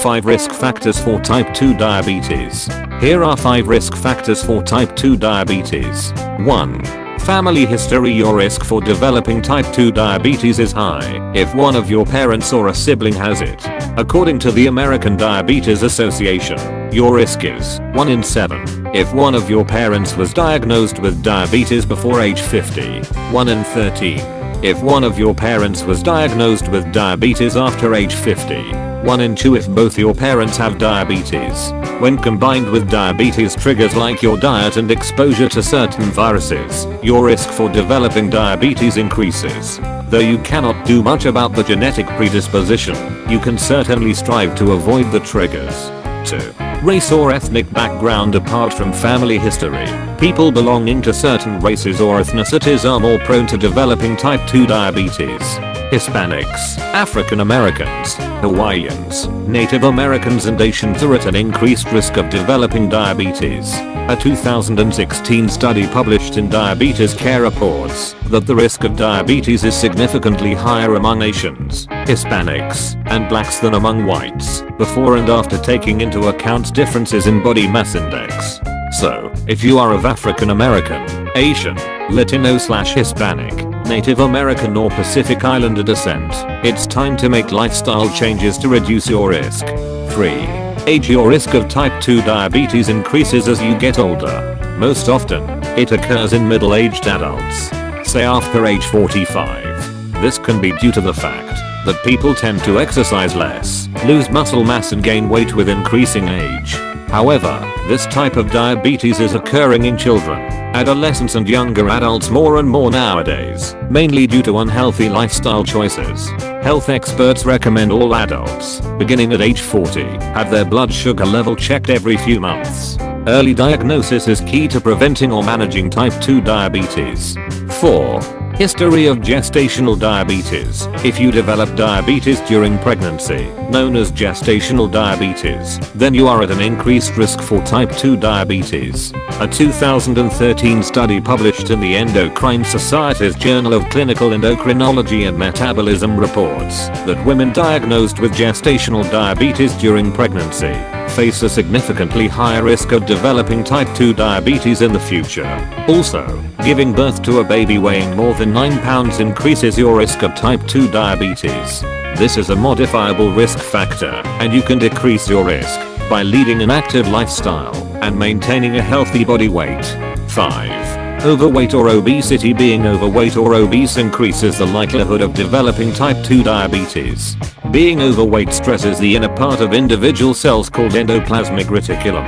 5 risk factors for type 2 diabetes. Here are 5 risk factors for type 2 diabetes. 1. Family history. Your risk for developing type 2 diabetes is high if one of your parents or a sibling has it. According to the American Diabetes Association, your risk is 1 in 7 if one of your parents was diagnosed with diabetes before age 50, 1 in 13 if one of your parents was diagnosed with diabetes after age 50, 1 in 2 if both your parents have diabetes. When combined with diabetes triggers like your diet and exposure to certain viruses, your risk for developing diabetes increases. Though you cannot do much about the genetic predisposition, you can certainly strive to avoid the triggers. 2. Race or ethnic background. Apart from family history, people belonging to certain races or ethnicities are more prone to developing type 2 diabetes. Hispanics, African Americans, Hawaiians, Native Americans and Asians are at an increased risk of developing diabetes. A 2016 study published in Diabetes Care reports that the risk of diabetes is significantly higher among Asians, Hispanics, and blacks than among whites, before and after taking into account differences in body mass index. So, if you are of African American, Asian, Latino/Hispanic, Native American or Pacific Islander descent, it's time to make lifestyle changes to reduce your risk. 3. Age. Your risk of type 2 diabetes increases as you get older. Most often, it occurs in middle-aged adults, say after age 45. This can be due to the fact that people tend to exercise less, lose muscle mass and gain weight with increasing age. However, this type of diabetes is occurring in children, adolescents and younger adults more and more nowadays, mainly due to unhealthy lifestyle choices. Health experts recommend all adults, beginning at age 40, have their blood sugar level checked every few months. Early diagnosis is key to preventing or managing type 2 diabetes. 4. History of gestational diabetes. If you develop diabetes during pregnancy, known as gestational diabetes, then you are at an increased risk for type 2 diabetes. A 2013 study published in the Endocrine Society's Journal of Clinical Endocrinology and Metabolism reports that women diagnosed with gestational diabetes during pregnancy face a significantly higher risk of developing type 2 diabetes in the future. Also, giving birth to a baby weighing more than 9 pounds increases your risk of type 2 diabetes. This is a modifiable risk factor, and you can decrease your risk by leading an active lifestyle and maintaining a healthy body weight. 5. Overweight or obesity. Being overweight or obese increases the likelihood of developing type 2 diabetes. Being overweight stresses the inner part of individual cells called endoplasmic reticulum.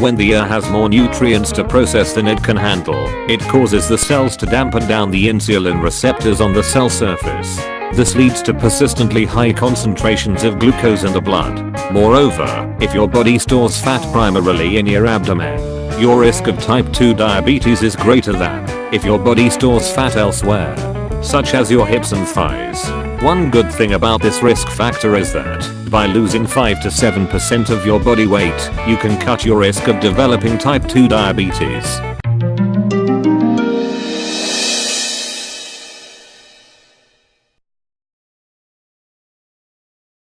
When the air has more nutrients to process than it can handle, it causes the cells to dampen down the insulin receptors on the cell surface. This leads to persistently high concentrations of glucose in the blood. Moreover, if your body stores fat primarily in your abdomen, your risk of type 2 diabetes is greater than if your body stores fat elsewhere, such as your hips and thighs. One good thing about this risk factor is that by losing 5 to 7% of your body weight, you can cut your risk of developing type 2 diabetes.